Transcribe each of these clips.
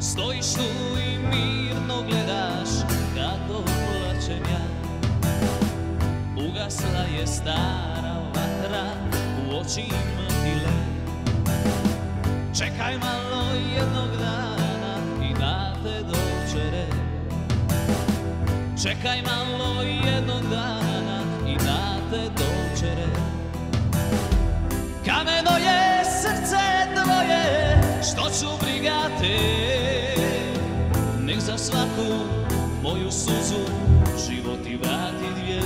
Stojiš tu i mirno gledaš kako plačem ja. Ugasla je stara vatra u očima ti led. Čekaj malo jednog dana i na te doće red. Čekaj malo jednog dana i na te doće red. Kameno je srce tvoje, što ću briga te. Nek za svaku moju suzu život ti vrati dvije.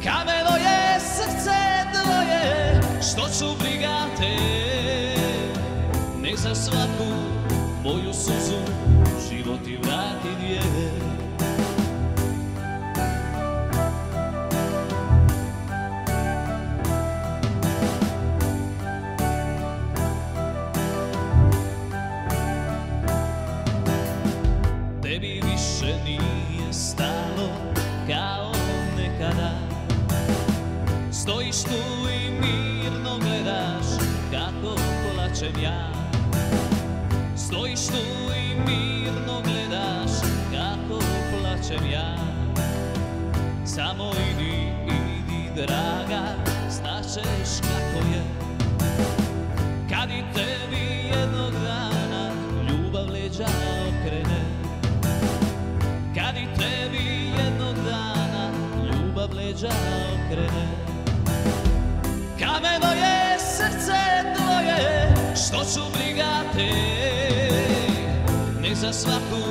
Kameno je srce tvoje, što ću briga te. Nek za svaku moju suzu život ti vrati dvije. Tebi više nije stalo kao nekada. Stojiš tu i mirno gledaš kako plačem ja. Stojiš tu i mirno gledaš kako plačem ja. Samo idi, idi draga, znaćeš kako je. Kad i tebi jednog dana ljubav leđa okrene. Kad i tebi jednog dana ljubav leđa okrene. Kameno je srce tvoje, što ću briga te. Nek za svaku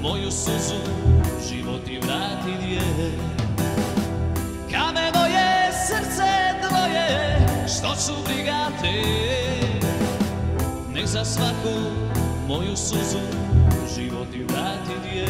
moju suzu život ti vrati dvije. Kameno je srce tvoje, što ću briga te. Nek za svaku moju suzu život ti vrati dvije.